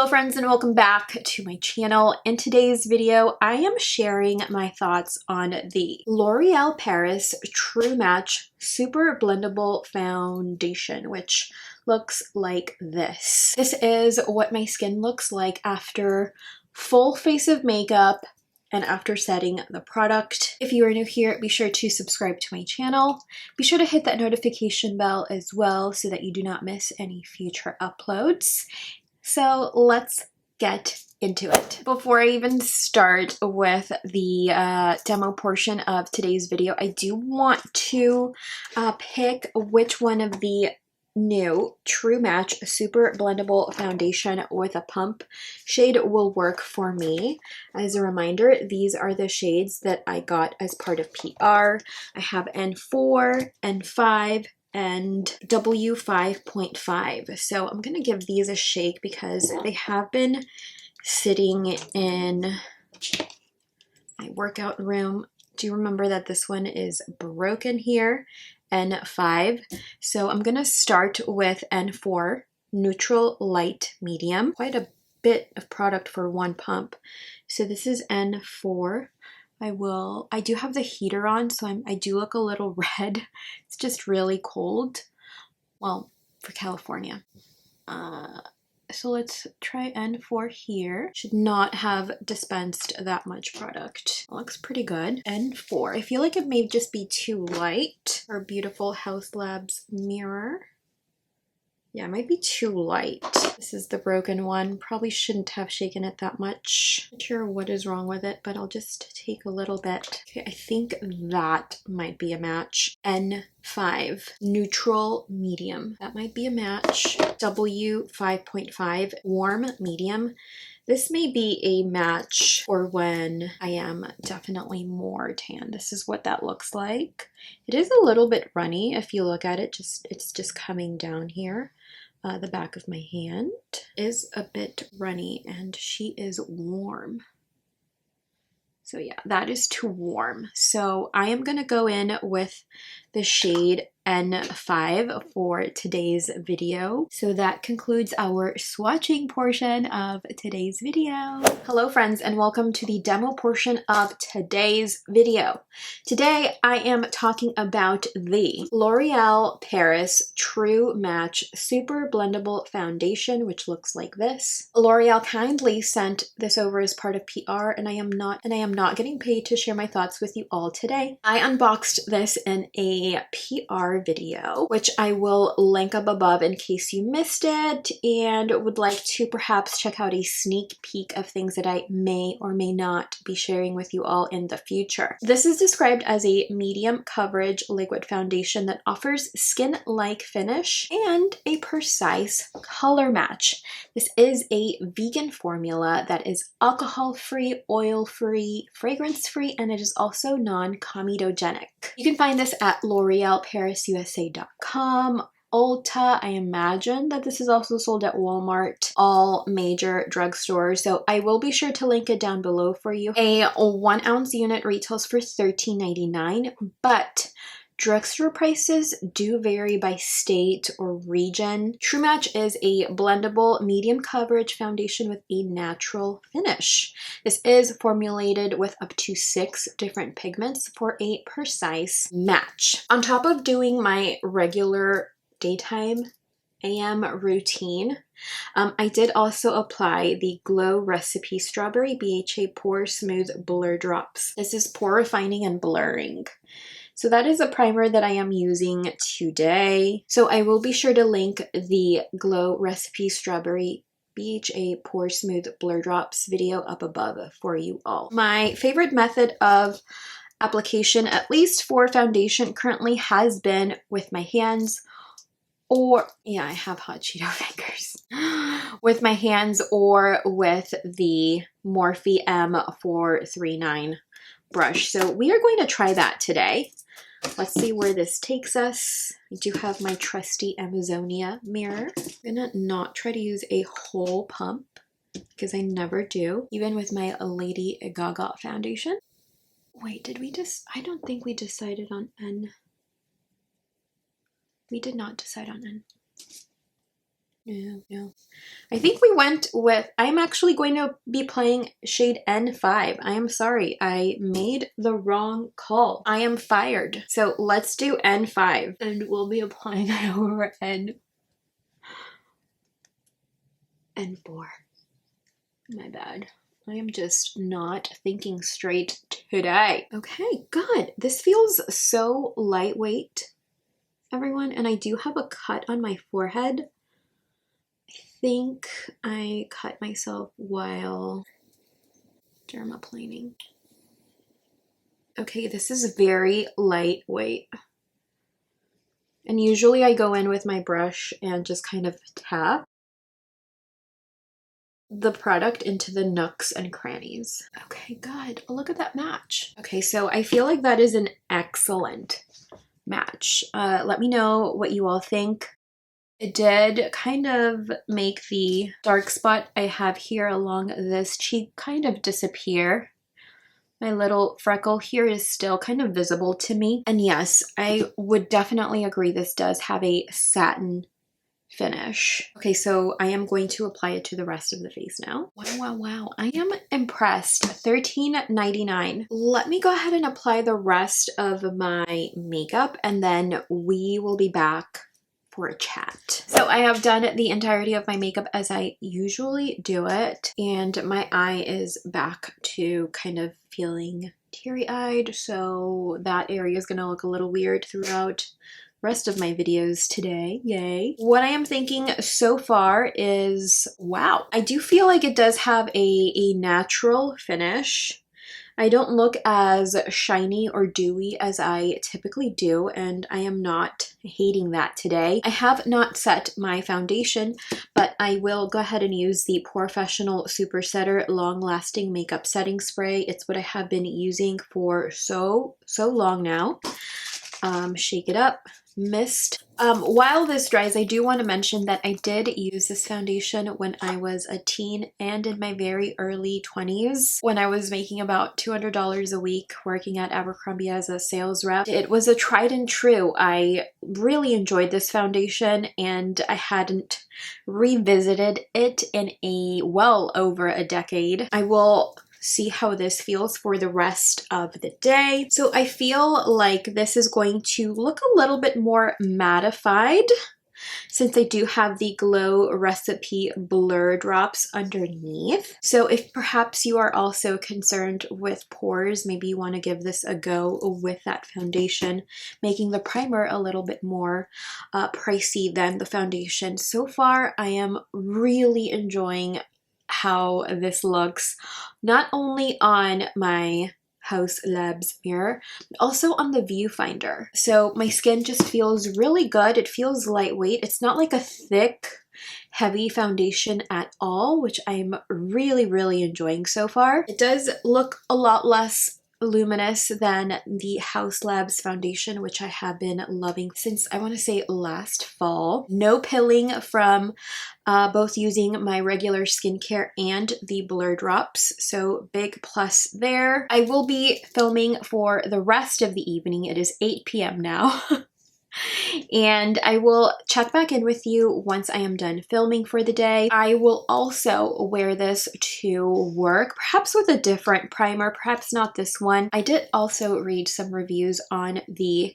Hello friends and welcome back to my channel. In today's video, I am sharing my thoughts on the L'Oreal Paris True Match Super Blendable Foundation, which looks like this. This is what my skin looks like after full face of makeup and after setting the product. If you are new here, be sure to subscribe to my channel. Be sure to hit that notification bell as well so that you do not miss any future uploads. So let's get into it. Before I even start with the demo portion of today's video, I do want to pick which one of the new True Match Super Blendable Foundation with a Pump shade will work for me. As a reminder, these are the shades that I got as part of PR. I have N4, N5, and W5.5. So I'm gonna give these a shake because they have been sitting in my workout room. Do you remember that this one is broken here? N5. So I'm gonna start with N4, neutral, light, medium. Quite a bit of product for one pump. So this is N4. I do have the heater on, so I do look a little red. It's just really cold. Well, for California. So let's try N4 here. Should not have dispensed that much product. Looks pretty good. N4. I feel like it may just be too light. Our beautiful House Labs mirror. Yeah, it might be too light. This is the broken one. Probably shouldn't have shaken it that much. Not sure what is wrong with it, but I'll just take a little bit. Okay, I think that might be a match. N5, neutral, medium. That might be a match. W5.5, warm, medium. This may be a match for when I am definitely more tan. This is what that looks like. It is a little bit runny if you look at it. It's just coming down here. The back of my hand is a bit runny and she is warm. So yeah, that is too warm. So I am gonna go in with the shade N5 for today's video. So that concludes our swatching portion of today's video. Hello friends and welcome to the demo portion of today's video. Today I am talking about the L'Oreal Paris True Match Super Blendable Foundation, which looks like this. L'Oreal kindly sent this over as part of PR and I am not getting paid to share my thoughts with you all today. I unboxed this in a PR video, which I will link up above in case you missed it and would like to perhaps check out a sneak peek of things that I may or may not be sharing with you all in the future. This is described as a medium coverage liquid foundation that offers skin-like finish and a precise color match. This is a vegan formula that is alcohol-free, oil-free, fragrance-free, and it is also non-comedogenic. You can find this at LorealParisUSA.com, Ulta. I imagine that this is also sold at Walmart, all major drugstores. So I will be sure to link it down below for you. A 1 ounce unit retails for $13.99, but drugstore prices do vary by state or region. True Match is a blendable medium coverage foundation with a natural finish. This is formulated with up to 6 different pigments for a precise match. On top of doing my regular daytime AM routine, I did also apply the Glow Recipe Strawberry BHA Pore-Smooth Blur Drops. This is pore refining and blurring. So that is a primer that I am using today. So I will be sure to link the Glow Recipe Strawberry BHA Pore-Smooth Blur Drops video up above for you all. My favorite method of application, at least for foundation, currently has been with my hands or, yeah, I have hot Cheeto fingers. With my hands or with the Morphe M439 brush. So we are going to try that today. Let's see where this takes us. I do have my trusty Amazonia mirror. I'm gonna not try to use a whole pump because I never do, even with my Lady Gaga foundation. Wait, I don't think we decided on N. We did not decide on N. No, no. I think we went with, I'm actually going to be playing shade N5. I am sorry, I made the wrong call. I am fired. So let's do N5 and we'll be applying it over N4. My bad. I am just not thinking straight today. Okay, good. This feels so lightweight, everyone. And I do have a cut on my forehead. I think I cut myself while dermaplaning. Okay, this is very lightweight. And usually I go in with my brush and just kind of tap the product into the nooks and crannies. Okay, good. Look at that match. Okay, so I feel like that is an excellent match. Let me know what you all think. It did kind of make the dark spot I have here along this cheek kind of disappear. My little freckle here is still kind of visible to me. And yes, I would definitely agree this does have a satin finish. Okay, so I am going to apply it to the rest of the face now. Wow, wow, wow. I am impressed. $13.99. Let me go ahead and apply the rest of my makeup and then we will be back for a chat. So I have done the entirety of my makeup as I usually do it, and my eye is back to kind of feeling teary-eyed, so that area is gonna look a little weird throughout rest of my videos today. Yay. What I am thinking so far is, wow, I do feel like it does have a natural finish. I don't look as shiny or dewy as I typically do, and I am not hating that today. I have not set my foundation, but I will go ahead and use the Professional Super Setter Long Lasting Makeup Setting Spray. It's what I have been using for so long now. Shake it up. Mist. While this dries, I do want to mention that I did use this foundation when I was a teen and in my very early 20s when I was making about $200 a week working at Abercrombie as a sales rep. It was a tried and true. I really enjoyed this foundation and I hadn't revisited it in well over a decade. I will see how this feels for the rest of the day. So I feel like this is going to look a little bit more mattified since I do have the Glow Recipe Blur Drops underneath. So if perhaps you are also concerned with pores, maybe you want to give this a go with that foundation, making the primer a little bit more pricey than the foundation. So far, I am really enjoying how this looks, not only on my House Labs mirror, but also on the viewfinder. So my skin just feels really good. It feels lightweight. It's not like a thick, heavy foundation at all, which I'm really enjoying so far. It does look a lot less luminous than the House Labs foundation, which I have been loving since I want to say last fall. No pilling from both using my regular skincare and the Blur Drops, so big plus there. I will be filming for the rest of the evening. It is 8 p.m. now. And I will check back in with you once I am done filming for the day. I will also wear this to work, perhaps with a different primer, perhaps not this one. I did also read some reviews on the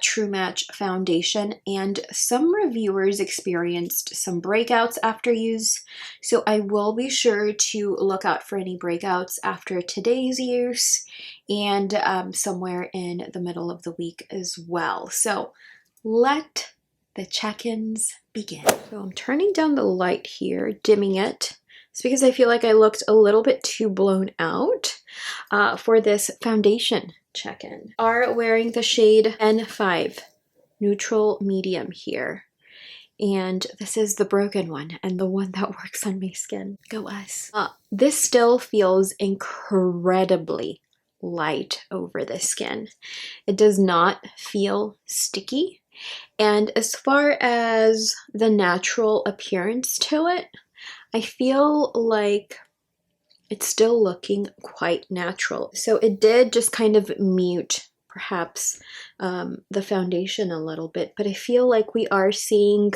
True Match foundation, and some reviewers experienced some breakouts after use, so I will be sure to look out for any breakouts after today's use and somewhere in the middle of the week as well. So let the check-ins begin. So I'm turning down the light here, dimming it. It's because I feel like I looked a little bit too blown out for this foundation check-in. Are wearing the shade N5, neutral medium here. And this is the broken one and the one that works on my skin. Go us. This still feels incredibly light over the skin. It does not feel sticky. And as far as the natural appearance to it, I feel like it's still looking quite natural. So it did just kind of mute perhaps the foundation a little bit, but I feel like we are seeing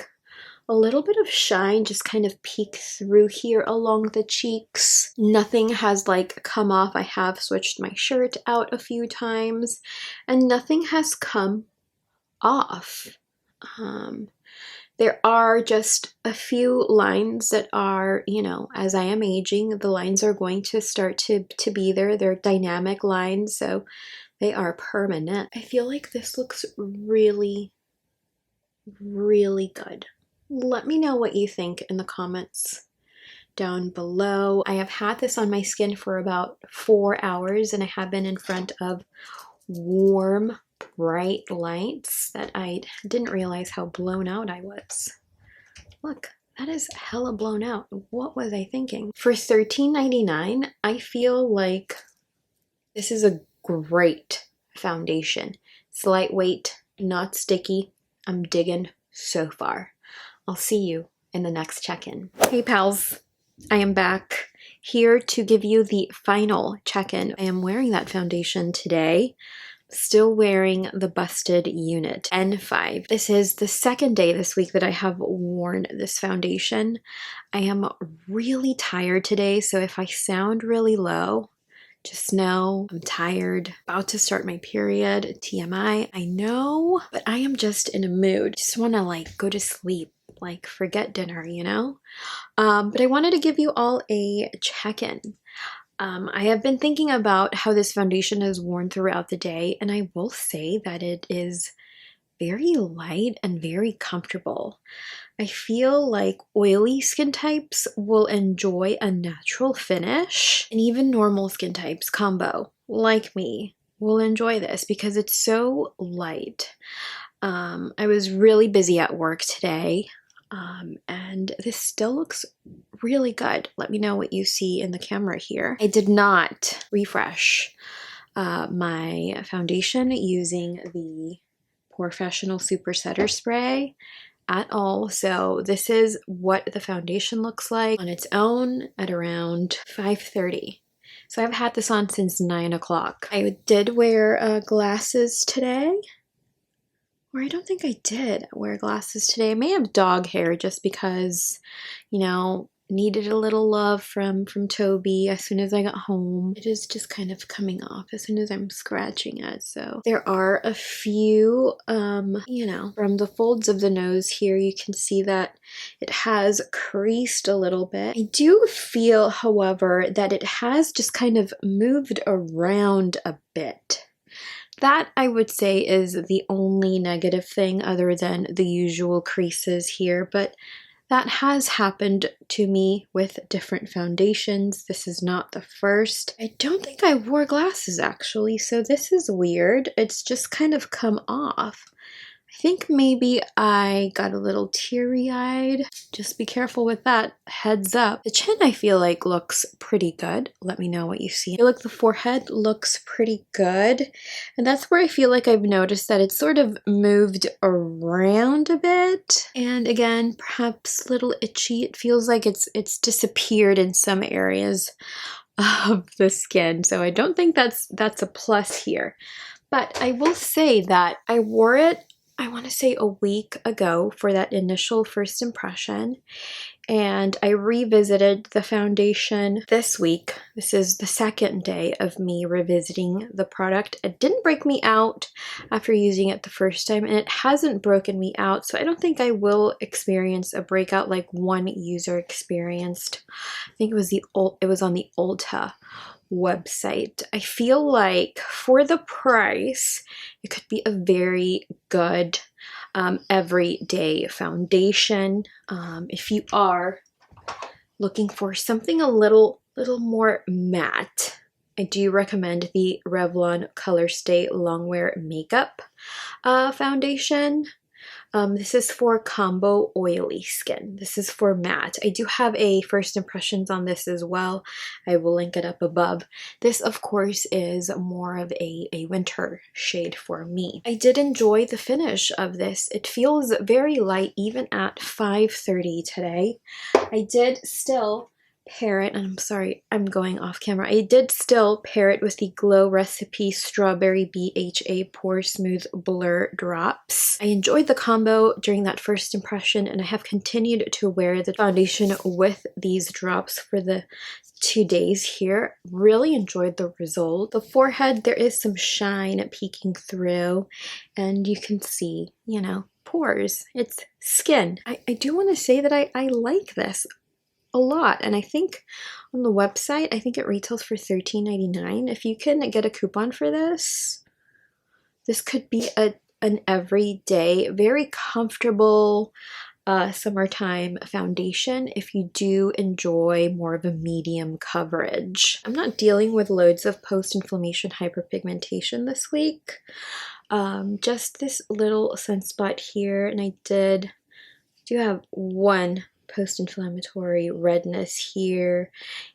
A little bit of shine just kind of peek through here along the cheeks. Nothing has like come off. I have switched my shirt out a few times and nothing has come off. There are just a few lines that are, you know, as I am aging, the lines are going to start to be there. They're dynamic lines, so they are permanent. I feel like this looks really, really good. Let me know what you think in the comments down below. I have had this on my skin for about 4 hours and I have been in front of warm, bright lights that I didn't realize how blown out I was. Look, that is hella blown out. What was I thinking? For $13.99, I feel like this is a great foundation. It's lightweight, not sticky. I'm digging so far. I'll see you in the next check-in. Hey pals, I am back here to give you the final check-in. I am wearing that foundation today. Still wearing the Busted Unit N5. This is the second day this week that I have worn this foundation. I am really tired today, so if I sound really low, just know I'm tired, about to start my period, TMI, I know, but I am just in a mood. Just want to like go to sleep, like forget dinner, you know? But I wanted to give you all a check-in. I have been thinking about how this foundation is worn throughout the day, and I will say that it is very light and very comfortable. I feel like oily skin types will enjoy a natural finish, and even normal skin types combo, like me, will enjoy this because it's so light. I was really busy at work today. And this still looks really good. Let me know what you see in the camera here. I did not refresh my foundation using the Professional Super Setter Spray at all. So this is what the foundation looks like on its own at around 5:30. So I've had this on since 9 o'clock. I did wear glasses today. Or I don't think I did wear glasses today. I may have dog hair just because, you know, needed a little love from Toby as soon as I got home. It is just kind of coming off as soon as I'm scratching it. So there are a few, you know, from the folds of the nose here, you can see that it has creased a little bit. I do feel, however, that it has just kind of moved around a bit. That, I would say, is the only negative thing other than the usual creases here, but that has happened to me with different foundations. This is not the first. I don't think I wore glasses actually, so this is weird. It's just kind of come off. I think maybe I got a little teary-eyed. Just be careful with that. Heads up. The chin I feel like looks pretty good. Let me know what you see. I feel like the forehead looks pretty good. And that's where I feel like I've noticed that it's sort of moved around a bit. And again, perhaps a little itchy. It feels like it's disappeared in some areas of the skin. So I don't think that's a plus here. But I will say that I wore it, I want to say a week ago for that initial first impression, and I revisited the foundation this week. This is the second day of me revisiting the product. It didn't break me out after using it the first time, and it hasn't broken me out, so I don't think I will experience a breakout like one user experienced. I think it was on the Ulta website. I feel like for the price, it could be a very good everyday foundation. If you are looking for something a little more matte, I do recommend the Revlon Color Stay Longwear Makeup foundation. This is for combo oily skin. This is for matte. I do have a first impressions on this as well. I will link it up above. This, of course, is more of a winter shade for me. I did enjoy the finish of this. It feels very light even at 5:30 today. I did still pair it, and I'm sorry, I'm going off camera. I did still pair it with the Glow Recipe Strawberry BHA Pore-Smooth Blur Drops. I enjoyed the combo during that first impression, and I have continued to wear the foundation with these drops for the 2 days here. Really enjoyed the result. The forehead, there is some shine peeking through, and you can see, you know, pores. It's skin. I do want to say that I like this a lot, and I think on the website, I think it retails for $13.99. If you can get a coupon for this, this could be an everyday, very comfortable summertime foundation if you do enjoy more of a medium coverage. I'm not dealing with loads of post-inflammation hyperpigmentation this week. Just this little sunspot here, and I do have one post-inflammatory redness here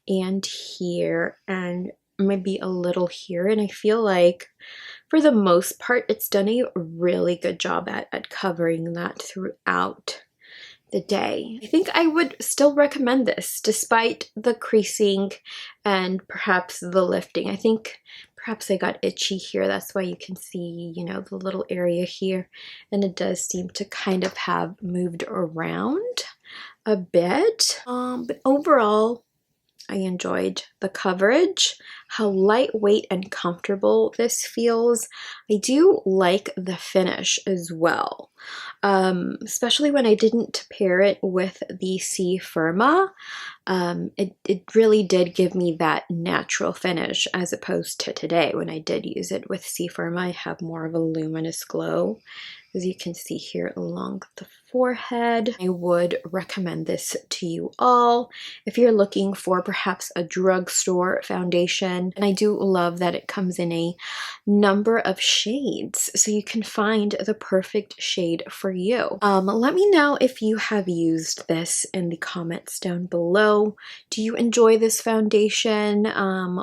and here, and maybe a little here, and I feel like for the most part it's done a really good job at covering that throughout the day. I think I would still recommend this despite the creasing and perhaps the lifting. I think perhaps I got itchy here. That's why you can see, you know, the little area here, and it does seem to kind of have moved around a bit. But overall, I enjoyed the coverage, how lightweight and comfortable this feels. I do like the finish as well, especially when I didn't pair it with the C Firma. It really did give me that natural finish as opposed to today when I did use it with C Firma. I have more of a luminous glow, as you can see here along the forehead. I would recommend this to you all if you're looking for perhaps a drugstore foundation. And I do love that it comes in a number of shades, so you can find the perfect shade for you. Let me know if you have used this in the comments down below. Do you enjoy this foundation?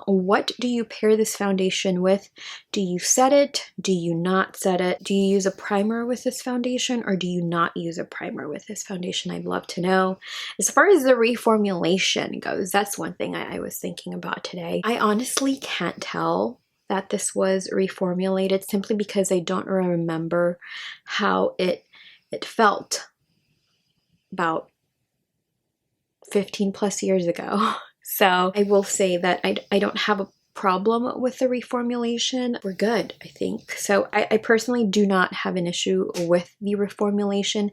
What do you pair this foundation with? Do you set it? Do you not set it? Do you use a primer with this foundation, or do you not use a primer with this foundation? I'd love to know. As far as the reformulation goes, that's one thing I was thinking about today. I honestly can't tell that this was reformulated simply because I don't remember how it felt about 15 plus years ago. So I will say that I don't have a problem with the reformulation. We're good, I think. So I personally do not have an issue with the reformulation.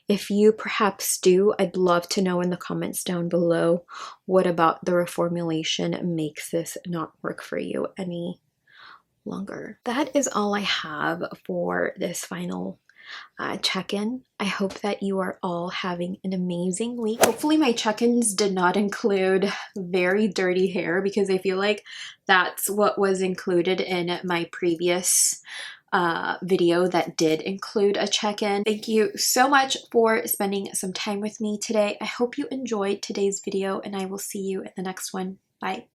If you perhaps do, I'd love to know in the comments down below what about the reformulation makes this not work for you any longer. That is all I have for this final check-in. I hope that you are all having an amazing week. Hopefully my check-ins did not include very dirty hair, because I feel like that's what was included in my previous video that did include a check-in. Thank you so much for spending some time with me today. I hope you enjoyed today's video, and I will see you in the next one. Bye.